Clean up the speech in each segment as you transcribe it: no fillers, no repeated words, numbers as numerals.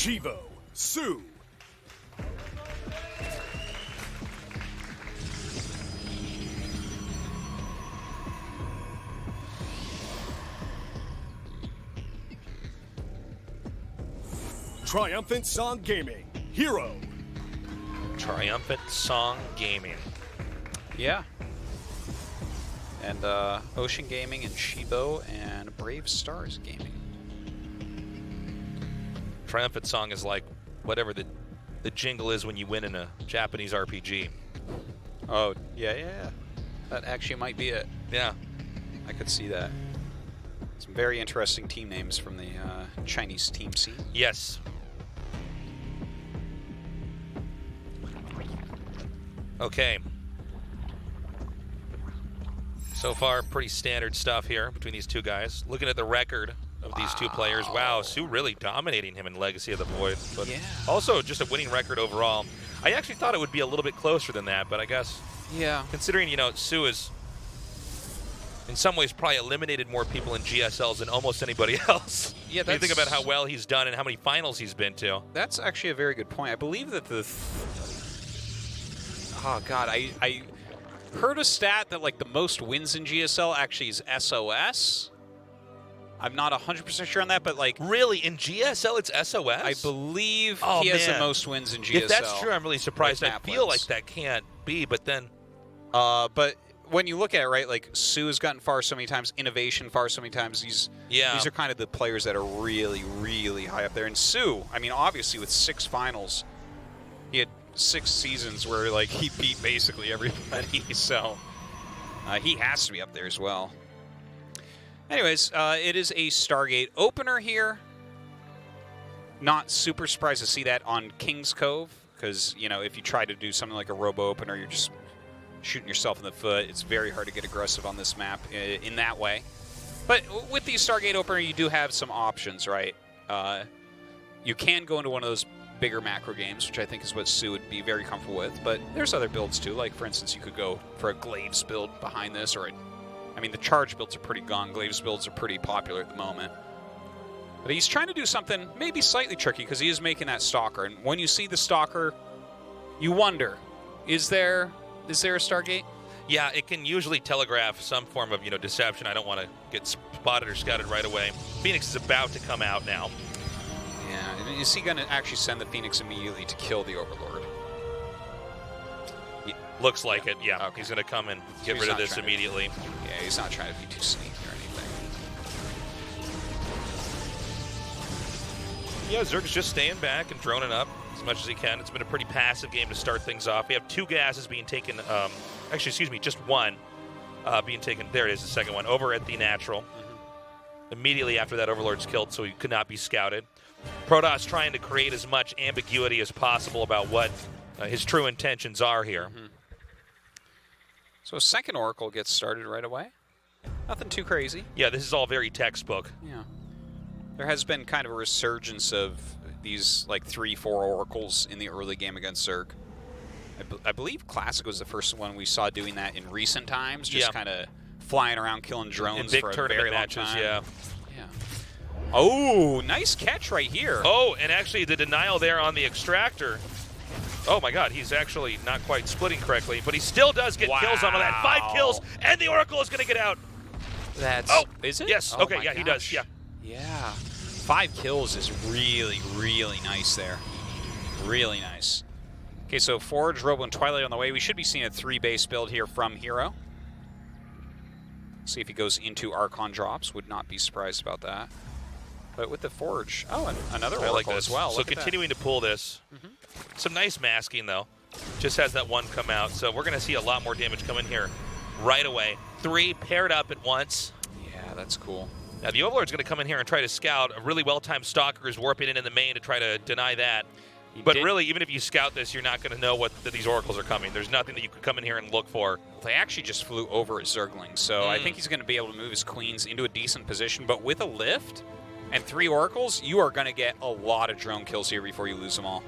Chivo, soO. Triumphant Song Gaming, herO. Triumphant Song Gaming. Yeah. And Ocean Gaming and Chivo and Brave Stars Gaming. Triumphant Song is like whatever the jingle is when you win in a Japanese RPG. Oh, yeah. That actually might be it. Yeah. I could see that. Some very interesting team names from the Chinese team scene. Yes. Okay. So far, pretty standard stuff here between these two guys. Looking at the record of these two players, wow, soO really dominating him in Legacy of the Void. But yeah. Also just a winning record overall. I actually thought it would be a little bit closer than that, but I guess considering, you know, soO is in some ways probably eliminated more people in GSLs than almost anybody else. Yeah, when you think about how well he's done and how many finals he's been to. That's actually a very good point. I believe that oh god, I heard a stat that like the most wins in GSL actually is SOS. I'm not 100% sure on that, but like really in GSL it's SOS. I believe he has the most wins in GSL. If that's true, I'm really surprised. I feel like that can't be, but then. But when you look at it, right, like soO has gotten far so many times, Innovation far so many times. These are kind of the players that are really, really high up there. And soO, I mean, obviously with 6 finals, he had 6 seasons where like he beat basically everybody. So he has to be up there as well. Anyways, it is a Stargate opener here. Not super surprised to see that on King's Cove, because, you know, if you try to do something like a robo opener, you're just shooting yourself in the foot. It's very hard to get aggressive on this map in that way. But with the Stargate opener, you do have some options, right? You can go into one of those bigger macro games, which I think is what soO would be very comfortable with. But there's other builds too. Like, for instance, you could go for a Glaives build behind this, or I mean, the charge builds are pretty gone. Glaives builds are pretty popular at the moment. But he's trying to do something maybe slightly tricky, because he is making that Stalker. And when you see the Stalker, you wonder, is there a Stargate? Yeah, it can usually telegraph some form of, you know, deception. I don't want to get spotted or scouted right away. Phoenix is about to come out now. Yeah, is he going to actually send the Phoenix immediately to kill the Overlord? Looks like it, yeah. Okay. He's going to come and get rid of this immediately. Yeah, he's not trying to be too sneaky or anything. Yeah, Zerg's just staying back and droning up as much as he can. It's been a pretty passive game to start things off. We have 2 gases being taken, actually, excuse me, just 1 being taken. There it is, the second one, over at the natural. Immediately after that Overlord's killed, so he could not be scouted. Protoss trying to create as much ambiguity as possible about what his true intentions are here. So a second Oracle gets started right away. Nothing too crazy. Yeah, this is all very textbook. Yeah. There has been kind of a resurgence of these like 3-4 Oracles in the early game against Zerg. I believe Classic was the first one we saw doing that in recent times, just kind of flying around killing drones in big for a tournament very long matches, time. yeah. Oh, nice catch right here. Oh, and actually the denial there on the extractor. Oh my god, he's actually not quite splitting correctly, but he still does get kills on that. 5 kills, and the Oracle is going to get out. That's... Oh, is it? Yes, Oh okay, yeah, he does, yeah. Yeah. 5 kills is really, really nice there. Really nice. Okay, so Forge, Robo, and Twilight on the way. We should be seeing a 3-base build here from herO. See if he goes into Archon drops. Would not be surprised about that. But with the Forge, oh, and another Oracle as well. So continuing to pull this. Some nice masking, though. Just has that 1 come out. So we're going to see a lot more damage come in here right away. 3 paired up at once. Yeah, that's cool. Now, the Overlord's going to come in here and try to scout. A really well-timed Stalker is warping in the main to try to deny that. But really, even if you scout this, you're not going to know that these Oracles are coming. There's nothing that you could come in here and look for. They actually just flew over at Zergling, so I think he's going to be able to move his Queens into a decent position. But with a lift and 3 Oracles, you are going to get a lot of drone kills here before you lose them all.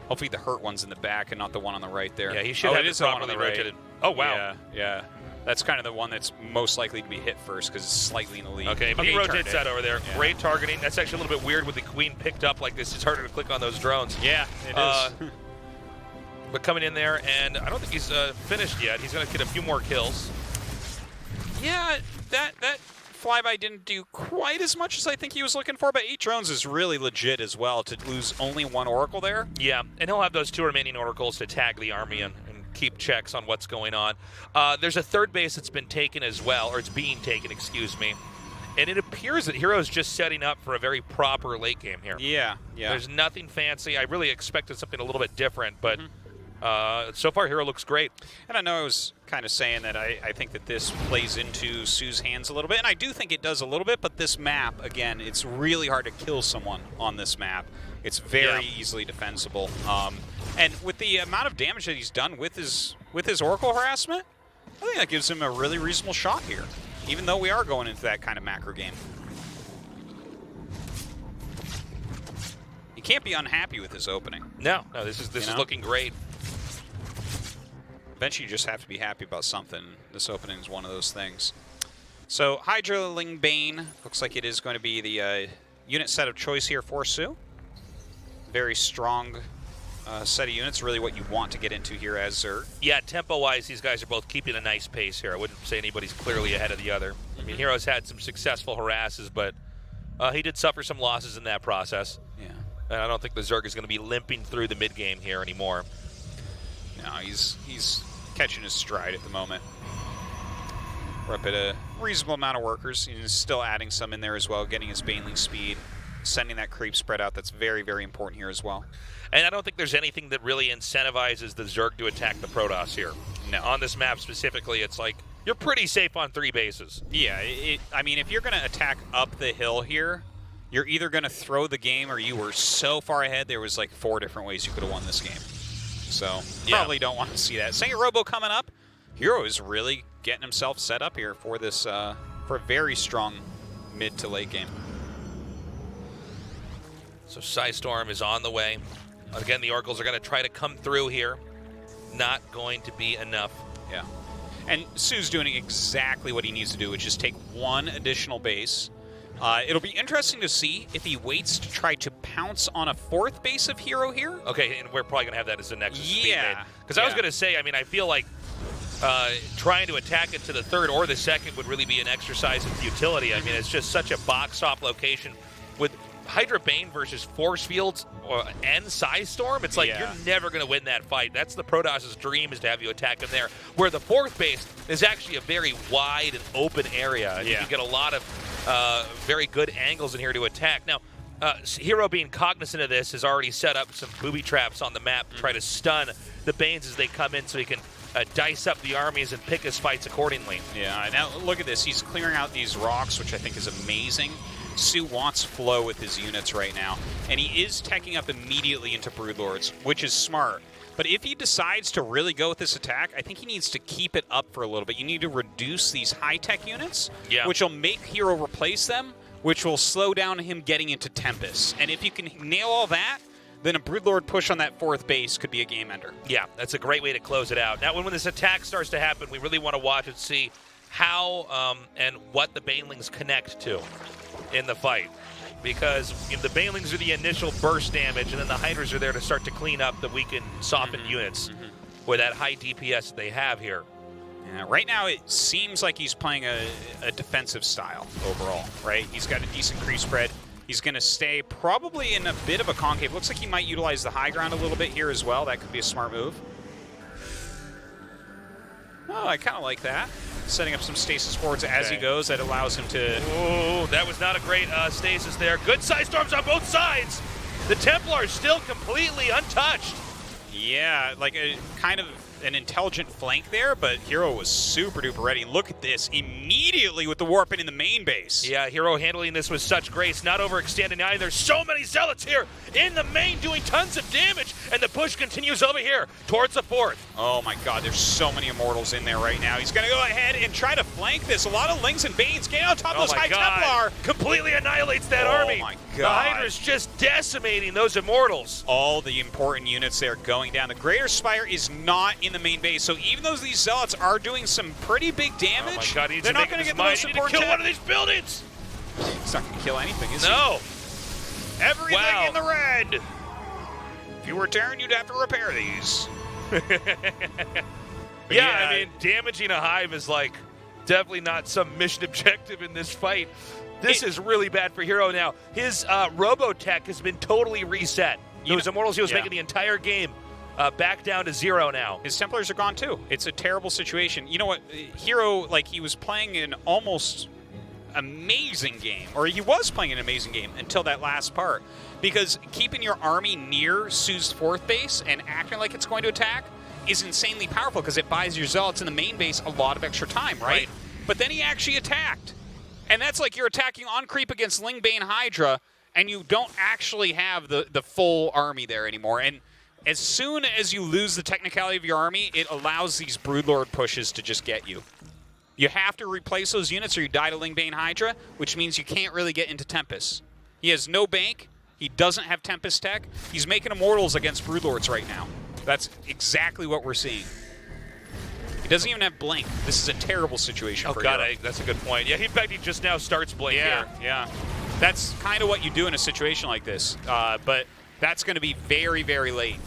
Hopefully the hurt one's in the back and not the one on the right there. Yeah, he should have it properly on the right. rotated. Oh, wow. Yeah. That's kind of the one that's most likely to be hit first because it's slightly in the lead. Okay, he rotates that over there. Yeah. Great targeting. That's actually a little bit weird with the queen picked up like this. It's harder to click on those drones. Yeah, it is. But coming in there, and I don't think he's finished yet. He's going to get a few more kills. Yeah, that flyby didn't do quite as much as I think he was looking for, but 8 drones is really legit as well to lose only 1 Oracle there. Yeah, and he'll have those 2 remaining Oracles to tag the army and keep checks on what's going on. There's a third base that's been taken as well, or it's being taken, excuse me. And it appears that herO's just setting up for a very proper late game here. Yeah. There's nothing fancy. I really expected something a little bit different, but so far herO looks great. And I know I was kind of saying that I think that this plays into soO's hands a little bit, and I do think it does a little bit, but this map, again, it's really hard to kill someone on this map. It's very easily defensible. And with the amount of damage that he's done with his Oracle harassment, I think that gives him a really reasonable shot here, even though we are going into that kind of macro game. You can't be unhappy with this opening. No, this is looking great. Eventually you just have to be happy about something. This opening is one of those things. So Hydraling Bane, looks like it is going to be the unit set of choice here for soO. Very strong set of units, really what you want to get into here as Zerg. Yeah, tempo-wise, these guys are both keeping a nice pace here. I wouldn't say anybody's clearly ahead of the other. I mean, herO's had some successful harasses, but he did suffer some losses in that process. Yeah. And I don't think the Zerg is going to be limping through the mid-game here anymore. No, he's catching his stride at the moment. We're up at a reasonable amount of workers. He's still adding some in there as well, getting his Baneling speed, sending that creep spread out. That's very, very important here as well. And I don't think there's anything that really incentivizes the Zerg to attack the Protoss here. No. On this map specifically, it's like, you're pretty safe on 3 bases. Yeah, I mean, if you're going to attack up the hill here, you're either going to throw the game or you were so far ahead, there was like 4 different ways you could have won this game. So, probably don't want to see that. Saint Robo coming up. herO is really getting himself set up here for this, for a very strong mid to late game. So Psystorm is on the way. Again, the Oracles are going to try to come through here. Not going to be enough. Yeah. And soO's doing exactly what he needs to do, which is take 1 additional base. It'll be interesting to see if he waits to try to pounce on a 4th base of herO here. Okay, and we're probably going to have that as the next speed Yeah. Because I was going to say, I mean, I feel like trying to attack it to the 3rd or the 2nd would really be an exercise in futility. I mean, it's just such a box-off location. With Hydra Bane versus Force Fields and Psystorm, it's like you're never going to win that fight. That's the Protoss's dream, is to have you attack him there. Where the 4th base is actually a very wide and open area. And you can get a lot of very good angles in here to attack. Now, herO, being cognizant of this, has already set up some booby traps on the map to try to stun the Banes as they come in so he can dice up the armies and pick his fights accordingly. Yeah, now look at this. He's clearing out these rocks, which I think is amazing. soO wants flow with his units right now, and he is teching up immediately into Broodlords, which is smart. But if he decides to really go with this attack, I think he needs to keep it up for a little bit. You need to reduce these high-tech units, which will make herO replace them, which will slow down him getting into Tempest. And if you can nail all that, then a Broodlord push on that 4th base could be a game ender. Yeah, that's a great way to close it out. Now, when this attack starts to happen, we really want to watch and see how and what the Banelings connect to in the fight. Because the Banelings are the initial burst damage, and then the Hydras are there to start to clean up the weakened, softened units with that high DPS that they have here. Yeah, right now it seems like he's playing a defensive style overall, right? He's got a decent creep spread. He's going to stay probably in a bit of a concave. Looks like he might utilize the high ground a little bit here as well. That could be a smart move. Oh, I kind of like that. Setting up some stasis forwards as he goes. That allows him to... Oh, that was not a great stasis there. Good Psystorms on both sides. The Templars still completely untouched. Yeah, like a kind of an intelligent flank there, but herO was super duper ready. Look at this, immediately with the warping in the main base. Yeah, herO handling this with such grace, not overextending either. There's so many Zealots here in the main doing tons of damage, and the push continues over here towards the 4th. Oh my god, there's so many Immortals in there right now. He's going to go ahead and try to flank this. A lot of Lings and Banes getting on top of those High Templar. Completely annihilates that army. Oh my god. The Hydra's just decimating those Immortals. All the important units there going down. The Greater Spire is not in the main base. So even though these Zealots are doing some pretty big damage, oh my God, they're not going to get the most important kill one of these buildings. He's not going to kill anything, is he? No. Everything in the red. If you were Terran, you'd have to repair these. Yeah, I mean, damaging a hive is like definitely not some mission objective in this fight. This is really bad for herO now. His Robotech has been totally reset. Those Immortals he was making the entire game back down to 0 now. His Templars are gone too. It's a terrible situation. You know what? herO, like, he was playing an almost amazing game, or he was playing an amazing game until that last part. Because keeping your army near soO's 4th base and acting like it's going to attack is insanely powerful because it buys your Zealots in the main base a lot of extra time, right? But then he actually attacked. And that's like you're attacking on creep against Lingbane Hydra, and you don't actually have the full army there anymore. And as soon as you lose the technicality of your army, it allows these Broodlord pushes to just get you. You have to replace those units or you die to Lingbane Hydra, which means you can't really get into Tempest. He has no bank. He doesn't have Tempest tech. He's making Immortals against Broodlords right now. That's exactly what we're seeing. He doesn't even have Blink. This is a terrible situation for God, herO. that's a good point. Yeah, in fact, he just now starts Blink here. Yeah. That's kind of what you do in a situation like this. But that's going to be very, very late.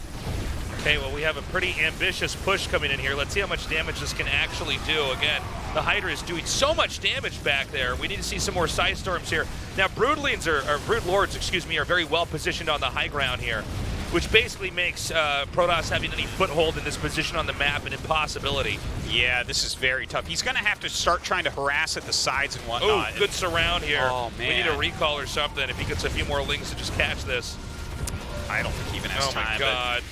Okay, well, we have a pretty ambitious push coming in here. Let's see how much damage this can actually do. Again, the Hydra is doing so much damage back there. We need to see some more Psy Storms here. Now, Broodlords, excuse me, are very well positioned on the high ground here, which basically makes Protoss having any foothold in this position on the map an impossibility. Yeah, this is very tough. He's going to have to start trying to harass at the sides and whatnot. Oh, good surround here. Oh, man. We need a recall or something if he gets a few more lings to just catch this. I don't think he even has time. Oh, my God.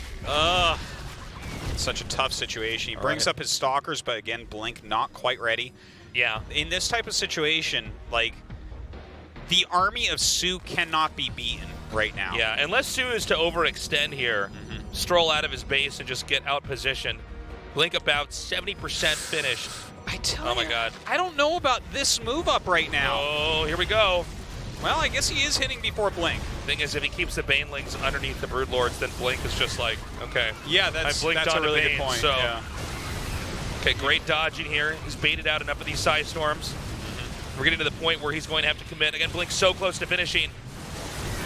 Such a tough situation. He brings up his Stalkers, but again, Blink not quite ready. Yeah. In this type of situation, like, the army of soO cannot be beaten right now. Yeah, unless soO is to overextend here, stroll out of his base and just get out positioned. Blink about 70% finished. I tell you. Oh, my God. I don't know about this move up right now. Oh, here we go. Well, I guess he is hitting before Blink. Thing is, if he keeps the Banelings underneath the Broodlords, then Blink is just like, okay. Yeah, that's a really good point. So. Yeah. Okay, great dodging here. He's baited out enough of these Psy Storms. We're getting to the point where he's going to have to commit. Again, Blink's so close to finishing.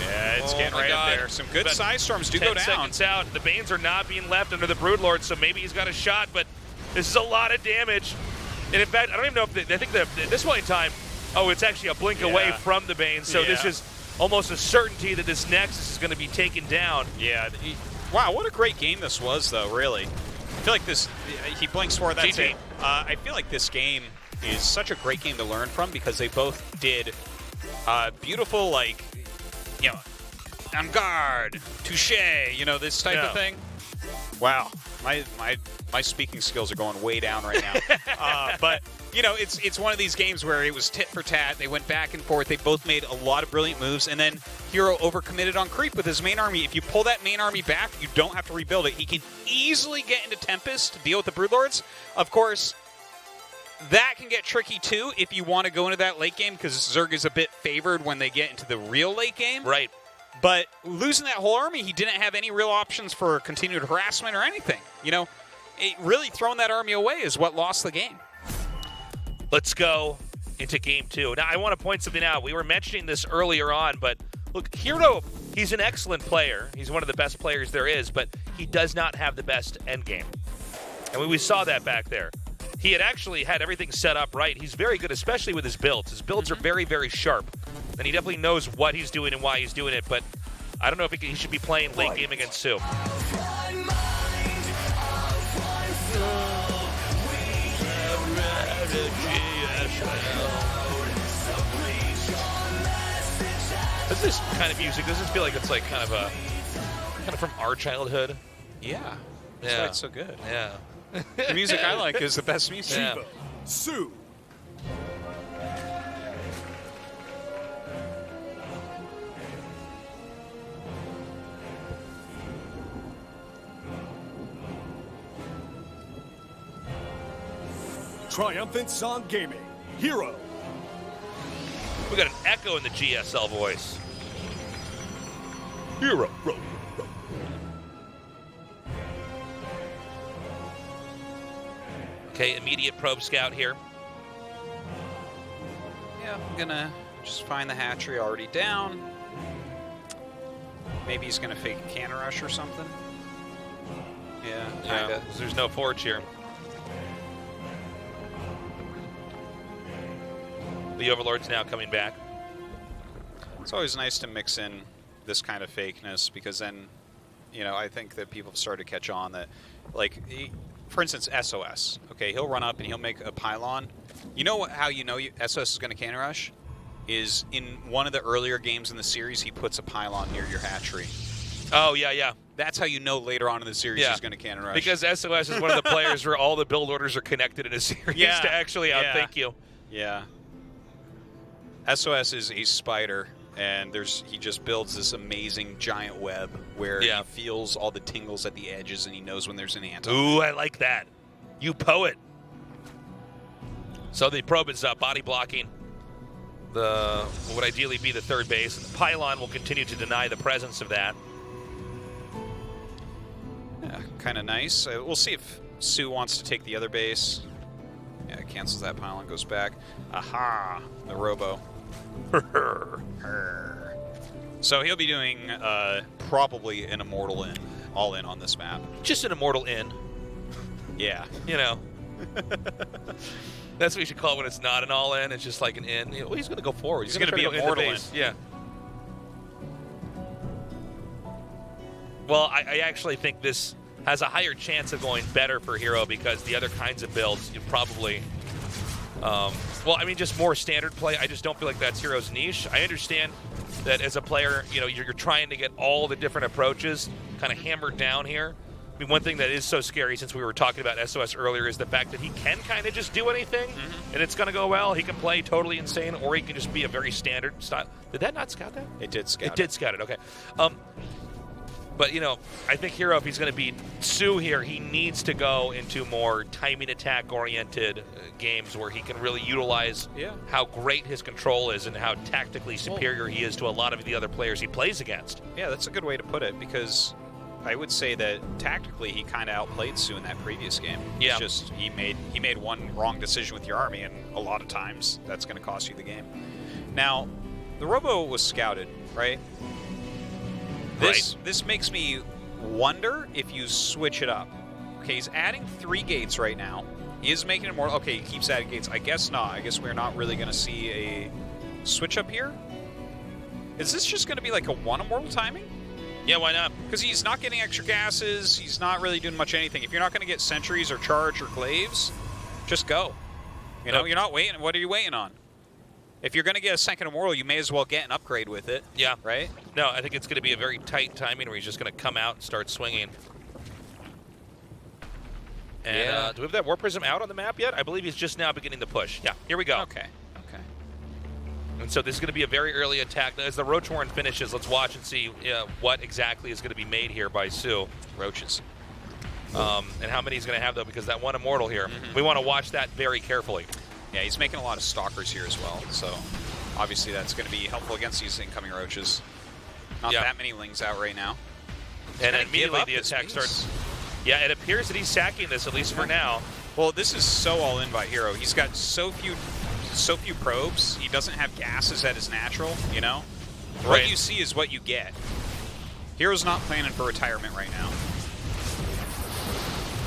Yeah, it's getting right up there. Some good Psy Storms do go down. 10 seconds out. The Banes are not being left under the Broodlord, so maybe he's got a shot, but this is a lot of damage. And in fact, I don't even know if I think that at this point in time, it's actually a blink away from the Banes, so this is almost a certainty that this Nexus is going to be taken down. Yeah. Wow, what a great game this was, though, really. I feel like this, he blinks for, that's it. I feel like this game is such a great game to learn from because they both did beautiful, like, you know, on guard, touche, you know, this type of thing. Wow, my speaking skills are going way down right now. But you know, it's one of these games where it was tit for tat. They went back and forth. They both made a lot of brilliant moves, and then herO overcommitted on creep with his main army. If you pull that main army back, you don't have to rebuild it. He can easily get into Tempest to deal with the Broodlords. Of course, that can get tricky too if you want to go into that late game because Zerg is a bit favored when they get into the real late game. Right. But losing that whole army, he didn't have any real options for continued harassment or anything. You know, really throwing that army away is what lost the game. Let's go into game 2. Now, I want to point something out. We were mentioning this earlier on, but look, herO, he's an excellent player. He's one of the best players there is, but he does not have the best endgame. And we saw that back there. He had actually had everything set up right. He's very good, especially with his builds. His builds are very, very sharp. And he definitely knows what he's doing and why he's doing it, but I don't know if he should be playing late game against soO. Does this kind of music, does this feel like it's like kind of from our childhood? Yeah. That's why it's so good. Yeah. The music I like is the best music. Yeah. soO. Triumphant Song Gaming, herO. We got an echo in the GSL voice. herO. Okay, immediate probe scout here. Yeah, I'm gonna just find the hatchery already down. Maybe he's gonna fake a cannon rush or something. Yeah, kinda. Yeah, there's no forge here. The Overlord's now coming back. It's always nice to mix in this kind of fakeness because then, you know, I think that people have started to catch on that, like, for instance, SOS. Okay, he'll run up and he'll make a pylon. You know how you know SOS is going to cannon rush? Is in one of the earlier games in the series, he puts a pylon near your hatchery. Oh, yeah, yeah. That's how you know later on in the series he's going to cannon rush. Because SOS is one of the players where all the build orders are connected in a series to actually outthink you. Yeah. SOS is a spider, and he just builds this amazing giant web where he feels all the tingles at the edges, and he knows when there's an ant. Ooh, I like that. You poet. So the probe is body blocking what would ideally be the third base. And the pylon will continue to deny the presence of that. Yeah, kind of nice. We'll see if soO wants to take the other base. Yeah, it cancels that pylon, goes back. Aha! The robo. So he'll be doing probably an immortal in, all in on this map. Just an immortal in. Yeah. You know. That's what you should call it when it's not an all in. It's just like an in. Well, he's going to go forward. He's going to be immortal in. Yeah. Well, I actually think this has a higher chance of going better for herO because the other kinds of builds you probably. Well, I mean, just more standard play. I just don't feel like that's herO's niche. I understand that as a player, you know, you're trying to get all the different approaches kind of hammered down here. I mean, one thing that is so scary, since we were talking about SOS earlier, is the fact that he can kind of just do anything, and it's going to go well. He can play totally insane, or he can just be a very standard style. Did that not scout that? It did scout it. It did scout it, okay. But, you know, I think herO, if he's going to beat soO here, he needs to go into more timing attack-oriented games where he can really utilize how great his control is and how tactically superior he is to a lot of the other players he plays against. Yeah, that's a good way to put it, because I would say that tactically he kind of outplayed soO in that previous game. Yeah. It's just he made one wrong decision with your army, and a lot of times that's going to cost you the game. Now, the robo was scouted, right? This makes me wonder if you switch it up. Okay, he's adding 3 gates right now. He is making it more. Okay, he keeps adding gates. I guess not. I guess we're not really going to see a switch up here. Is this just going to be like a 1 immortal timing? Yeah, why not? Because he's not getting extra gases. He's not really doing much anything. If you're not going to get sentries or charge or glaives, just go. You know, you're not waiting. What are you waiting on? If you're going to get a second immortal, you may as well get an upgrade with it. Yeah. Right? No, I think it's going to be a very tight timing where he's just going to come out and start swinging. And do we have that Warp Prism out on the map yet? I believe he's just now beginning the push. Yeah, here we go. Okay. And so this is going to be a very early attack. As the Roach Warren finishes, let's watch and see what exactly is going to be made here by soO. Roaches. And how many he's going to have, though, because that one immortal here, we want to watch that very carefully. Yeah, he's making a lot of stalkers here as well, so obviously that's going to be helpful against these incoming roaches. Not that many lings out right now. And immediately the attack starts. Yeah, it appears that he's sacking this, at least for now. Well, this is so all in by herO. He's got so few probes. He doesn't have gases at his natural, you know? Right. What you see is what you get. herO's not planning for retirement right now.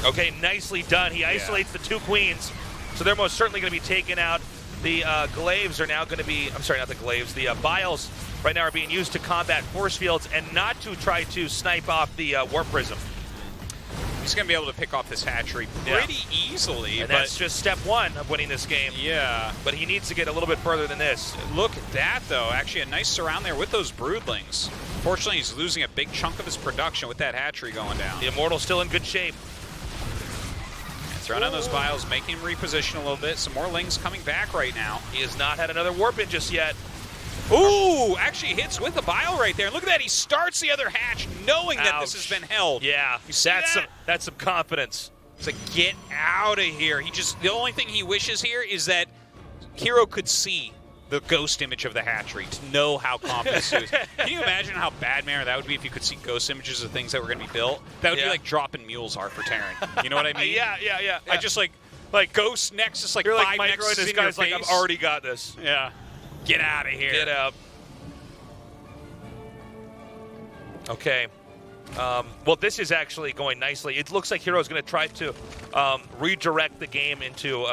Okay, nicely done. He isolates the 2 queens, so they're most certainly going to be taken out. The glaives are now going to be, I'm sorry, not the glaives, the biles right now are being used to combat force fields and not to try to snipe off the Warp Prism. He's going to be able to pick off this hatchery pretty easily. And that's just step 1 of winning this game. Yeah. But he needs to get a little bit further than this. Look at that, though. Actually, a nice surround there with those broodlings. Fortunately, he's losing a big chunk of his production with that hatchery going down. The Immortal's still in good shape. Throwing on those vials, making him reposition a little bit. Some more lings coming back right now. He has not had another warp in just yet. Ooh, actually hits with the bile right there. And look at that, he starts the other hatch knowing that this has been held. Yeah, you see that's some confidence. It's like, get out of here. The only thing he wishes here is that herO could see the ghost image of the hatchery to know how confident he is. Can you imagine how bad manner that would be if you could see ghost images of things that were going to be built? That would be like dropping mules are for Terran. You know what I mean? Yeah. I just like Like Ghost Nexus, like You're 5 like Nexus microing this in your guy's like, face. I've already got this. Yeah. Get out of here. Get out. Okay. Well, this is actually going nicely. It looks like herO's going to try to redirect the game into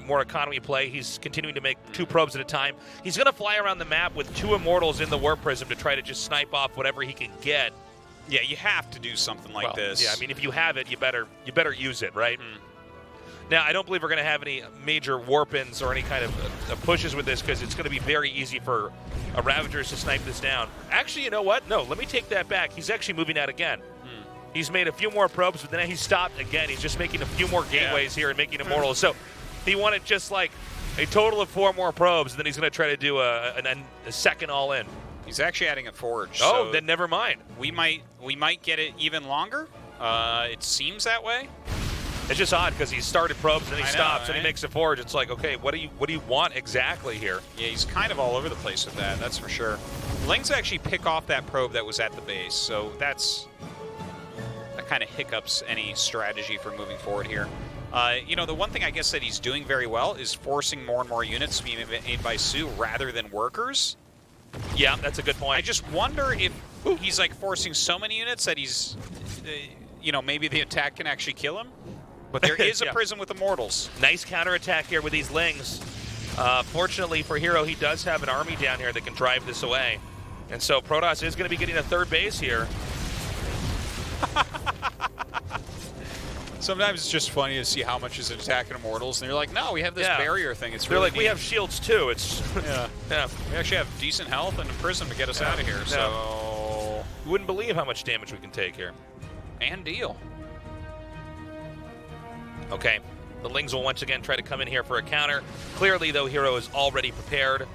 more economy play. He's continuing to make 2 probes at a time. He's going to fly around the map with 2 Immortals in the Warp Prism to try to just snipe off whatever he can get. Yeah, you have to do something like this. Yeah, I mean, if you have it, you better use it, right? Now, I don't believe we're going to have any major warp-ins or any kind of pushes with this because it's going to be very easy for Ravagers to snipe this down. Actually, you know what? No, let me take that back. He's actually moving out again. He's made a few more probes, but then he stopped again. He's just making a few more gateways here and making Immortals. So he wanted just like a total of 4 more probes, and then he's going to try to do a second all-in. He's actually adding a forge. Oh, so then never mind. We might get it even longer. It seems that way. It's just odd because he started probes and then he stops and he right? makes a forge. It's like, okay, what do you want exactly here? Yeah, he's kind of all over the place with that. That's for sure. Lings actually pick off that probe that was at the base, so that kind of hiccups any strategy for moving forward here. You know, the one thing I guess that he's doing very well is forcing more and more units to be made by soO rather than workers. Yeah, that's a good point. I just wonder if he's like forcing so many units that he's, you know, maybe the attack can actually kill him. But there is a prism with Immortals. Nice counterattack here with these Lings. Fortunately for herO, he does have an army down here that can drive this away. And so Protoss is going to be getting a 3rd base here. Sometimes it's just funny to see how much is attacking Immortals, and you're like, no, we have this barrier thing. It's They're really like, we have shields too. It's yeah. We actually have decent health and a prism to get us out of here. So you wouldn't believe how much damage we can take here. And deal. Okay, the Lings will once again try to come in here for a counter. Clearly, though, herO is already prepared.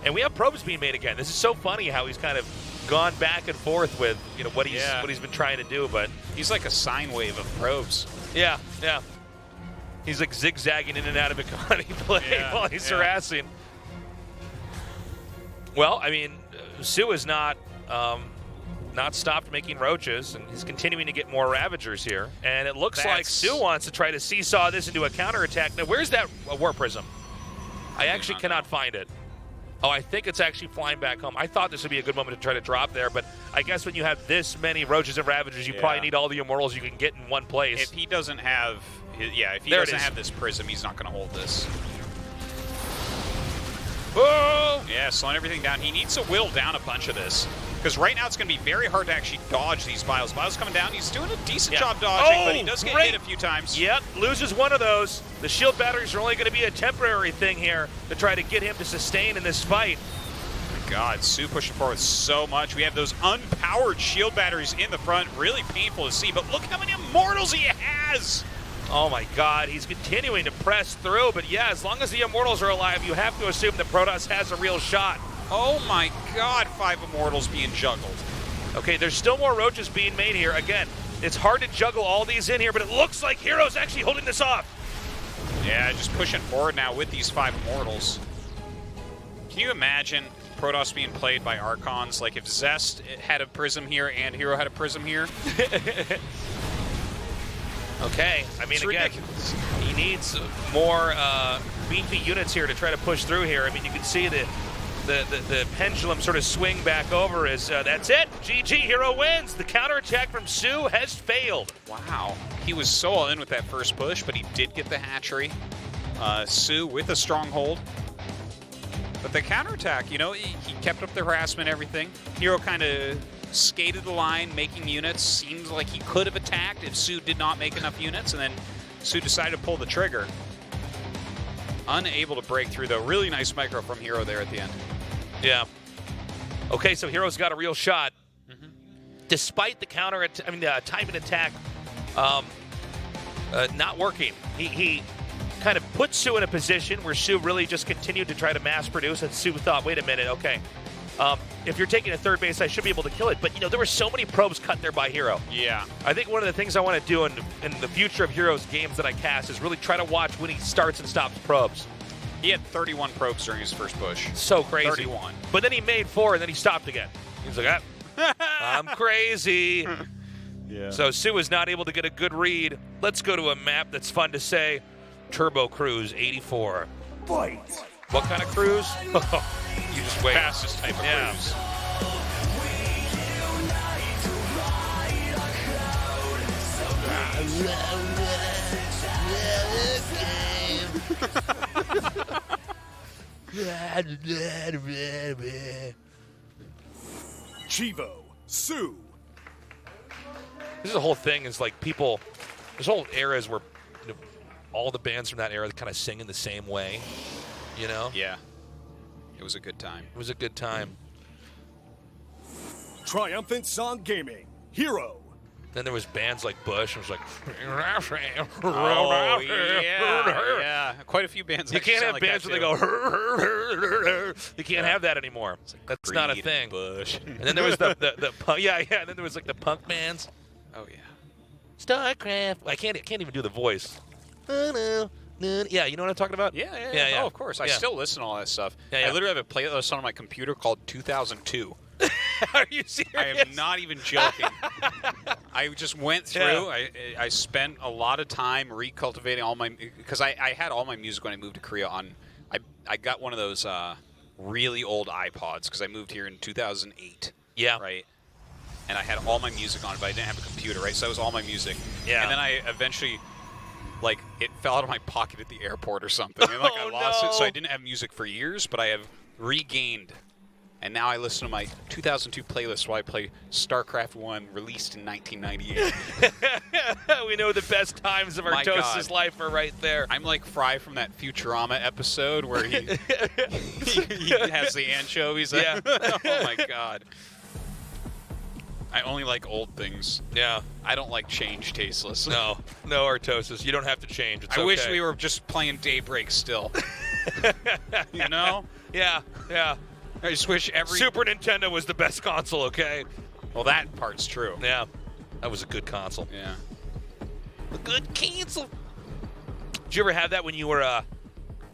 And we have probes being made again. This is so funny how he's kind of gone back and forth with, you know, what he's been trying to do, but he's like a sine wave of probes. Yeah. He's like zigzagging in and out of economy play while he's harassing. Well, I mean, soO is not stopped making roaches, and he's continuing to get more Ravagers here. And it looks like soO wants to try to seesaw this into a counterattack. Now, where's that Warp Prism? I actually cannot find it. Oh, I think it's actually flying back home. I thought this would be a good moment to try to drop there, but I guess when you have this many roaches and Ravagers, you probably need all the Immortals you can get in one place. If he doesn't have, if he doesn't have this prism, he's not going to hold this. Oh! Yeah, slowing everything down. He needs to whittle down a bunch of this. Because right now it's going to be very hard to actually dodge these Biles. Biles coming down. He's doing a decent job dodging, but he does get hit a few times. Yep, loses one of those. The shield batteries are only going to be a temporary thing here to try to get him to sustain in this fight. Oh my God, soO pushing forward so much. We have those unpowered shield batteries in the front. Really painful to see, but look how many Immortals he has! Oh my God, he's continuing to press through, but yeah, as long as the Immortals are alive, you have to assume that Protoss has a real shot. Oh my God, 5 Immortals being juggled. Okay, there's still more roaches being made here. Again, it's hard to juggle all these in here, but it looks like herO's actually holding this off. Yeah, just pushing forward now with these 5 Immortals. Can you imagine Protoss being played by Archons? Like if Zest had a prism here and herO had a prism here? Okay, I mean, again, he needs more beefy units here to try to push through here. I mean, you can see the pendulum sort of swing back over as that's it. GG, herO wins. The counterattack from soO has failed. Wow. He was so all in with that first push, but he did get the hatchery. soO with a stronghold. But the counterattack, you know, he kept up the harassment and everything. herO kind of skated the line, making units. Seems like he could have attacked if soO did not make enough units, and then soO decided to pull the trigger. Unable to break through, though. Really nice micro from herO there at the end. Yeah. Okay, so herO's got a real shot. Despite the time and attack not working. He kind of put soO in a position where soO really just continued to try to mass produce, and soO thought, wait a minute, okay. If you're taking a 3rd base, I should be able to kill it. But, you know, there were so many probes cut there by herO. Yeah. I think one of the things I want to do in the future of herO's games that I cast is really try to watch when he starts and stops probes. He had 31 probes during his first push. So crazy. 31. But then he made 4, and then he stopped again. He's like, I'm crazy. Yeah. So soO is not able to get a good read. Let's go to a map that's fun to say. Turbo Cruise 84. Fight! What kind of cruise? You just wait. Fastest type of cruise. Chivo, soO. This is the whole thing. Is like people. This whole era is where all the bands from that era kind of sing in the same way. You know? Yeah. It was a good time. It was a good time. Triumphant Song Gaming, herO. Then there was bands like Bush. It was like, oh yeah. Quite a few bands. You can't have bands where they go. You can't have that anymore. That's not a thing. Bush. And then there was the punk. Yeah. And then there was like the punk bands. Oh yeah. StarCraft. I can't even do the voice. Yeah, you know what I'm talking about? Yeah. Oh, of course. I still listen to all that stuff. Yeah. I literally have a playlist on my computer called 2002. Are you serious? I am not even joking. I just went through. Yeah. I spent a lot of time recultivating all my, because I had all my music when I moved to Korea on. I got one of those really old iPods because I moved here in 2008. Yeah. Right. And I had all my music on it, but I didn't have a computer, right? So that was all my music. Yeah. And then I eventually, like, it fell out of my pocket at the airport or something. And, like, I lost it, so I didn't have music for years, but I have regained. And now I listen to my 2002 playlist while I play StarCraft 1, released in 1998. We know the best times of our Toast's life are right there. I'm like Fry from that Futurama episode where he has the anchovies. Yeah. Oh, my God. I only like old things. Yeah. I don't like change tasteless. No, Artosis. You don't have to change. It's I okay. wish we were just playing Daybreak still. You know? Yeah. I just wish every... Super Nintendo was the best console, okay? Well, that part's true. Yeah. That was a good console. Yeah. A good console. Did you ever have that when you were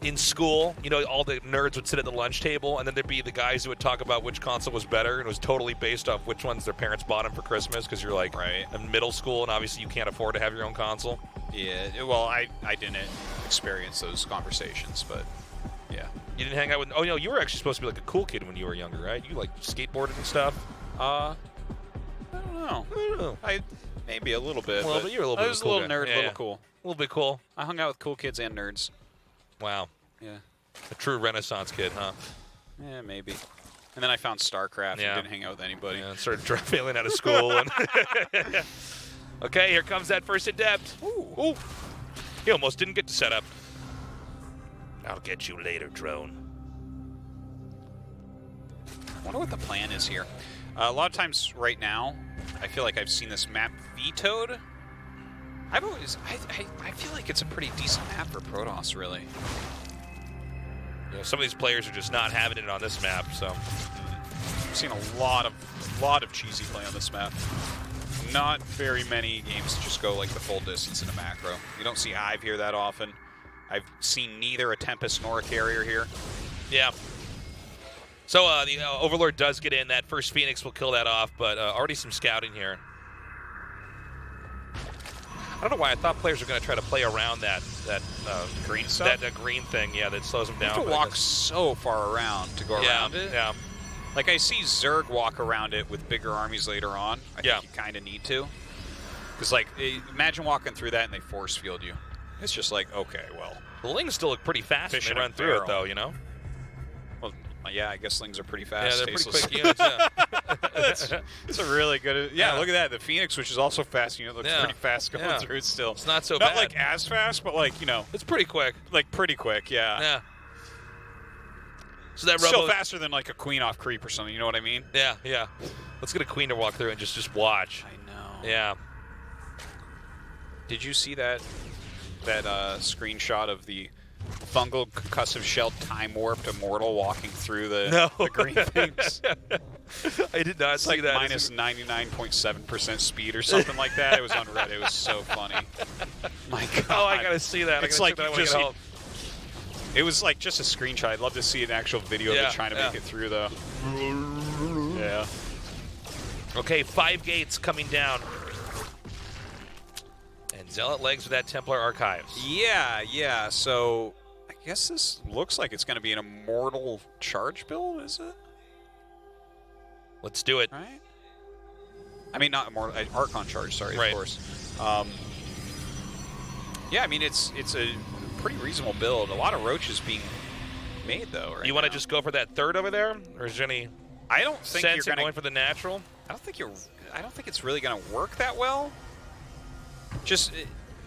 in school? You know, all the nerds would sit at the lunch table, and then there'd be the guys who would talk about which console was better, and it was totally based off which ones their parents bought them for Christmas, because you're like in middle school, and obviously you can't afford to have your own console. Yeah. Well, I didn't experience those conversations, but yeah. You didn't hang out with... Oh, no, you were actually supposed to be like a cool kid when you were younger, right? You like skateboarded and stuff? I don't know. Maybe a little bit. Well, but you were a little bit I was of a cool a little nerd, guy. a little cool. A little bit cool. I hung out with cool kids and nerds. Wow. Yeah. A true Renaissance kid, huh? Yeah, maybe. And then I found StarCraft and didn't hang out with anybody. Yeah, and started failing out of school. And okay, here comes that first adept. Ooh. He almost didn't get to set up. I'll get you later, drone. I wonder what the plan is here. A lot of times right now, I feel like I've seen this map vetoed. I feel like it's a pretty decent map for Protoss, really. Yeah, some of these players are just not having it on this map, so. I've seen a lot of cheesy play on this map. Not very many games just go like the full distance in a macro. You don't see Hive here that often. I've seen neither a Tempest nor a Carrier here. Yeah. So the Overlord does get in. That first Phoenix will kill that off, but already some scouting here. I don't know why I thought players were going to try to play around that green stuff? That green thing, yeah, that slows them down. You have to walk so far around to go around it. Yeah. Like, I see Zerg walk around it with bigger armies later on. I think you kind of need to. Because, like, imagine walking through that and they force field you. It's just like, okay, well. The Lings still look pretty fast when they run through it, though, you know? Well, yeah, I guess Lings are pretty fast. Yeah, they're pretty quick units, yeah. It's a really good... Yeah, look at that. The Phoenix, which is also fast, looks pretty fast going through it still. It's not so bad. Not, like, as fast, but, like, It's pretty quick. Like, pretty quick, yeah. Yeah. So that still faster than, like, a Queen off creep or something, you know what I mean? Yeah. Let's get a Queen to walk through and just watch. I know. Yeah. Did you see that screenshot of the fungal concussive shell time warped immortal walking through the green things? I did not see that. Minus 99.7% speed or something like that. It was on Reddit. It was so funny. My God. Oh, I gotta see that. It's like just. It was like just a screenshot. I'd love to see an actual video of it trying to make it through, though. Yeah. Okay, 5 gates coming down. And Zealot legs with that Templar Archives. Yeah. So I guess this looks like it's going to be an immortal charge build, is it? Let's do it. Right? I mean, not immortal, Archon charge, sorry, right. Of course. Yeah, I mean, it's a pretty reasonable build. A lot of roaches being made, though, right You want to just go for that third over there? Or is there any I don't think sense you're in going for the natural? I don't think it's really going to work that well. Just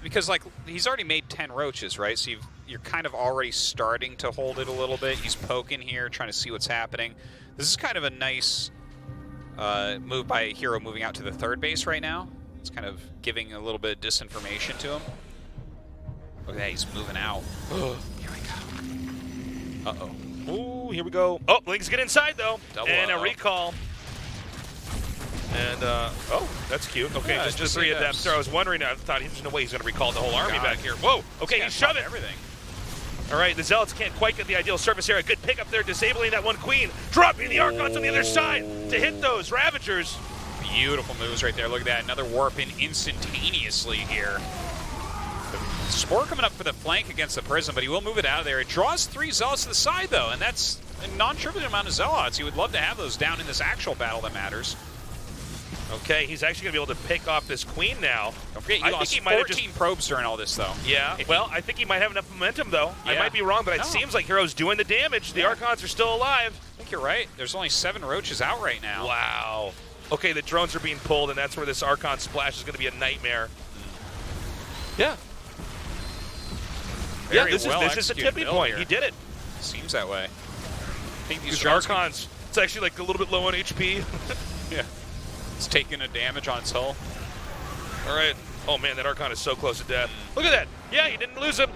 because, like, he's already made 10 roaches, right? So you're kind of already starting to hold it a little bit. He's poking here, trying to see what's happening. This is kind of a nice move by herO moving out to the third base right now. It's kind of giving a little bit of disinformation to him. Look at that, he's moving out. Here we go. Uh-oh. Ooh, here we go. Oh, Lynx get inside, though. And a recall. And, oh, that's cute. Okay, Yeah, just the three adepts there. I was wondering, I thought there's no way he's going to recall the whole army back here. Whoa, okay, he's shoving everything. All right, the Zealots can't quite get the ideal surface area. Good pick up there, disabling that one queen. Dropping the Archons on the other side to hit those Ravagers. Beautiful moves right there. Look at that. Another warp in instantaneously here. Spore coming up for the flank against the Prism, but he will move it out of there. It draws 3 Zealots to the side, though, and that's a non-trivial amount of Zealots. You would love to have those down in this actual battle that matters. Okay, he's actually going to be able to pick off this queen now. Don't forget, he lost 14 probes during all this, though. Yeah, well, I think he might have enough momentum, though. Yeah. I might be wrong, but it seems like herO's doing the damage. The Archons are still alive. I think you're right. There's only 7 roaches out right now. Wow. Okay, the drones are being pulled, and that's where this Archon splash is going to be a nightmare. Yeah. This is a tipping point. Here. He did it. Seems that way. I think these Archons, it's actually like a little bit low on HP. Yeah. It's taking a damage on its hull. All right. Oh, man, that Archon is so close to death. Look at that. Yeah, he didn't lose him.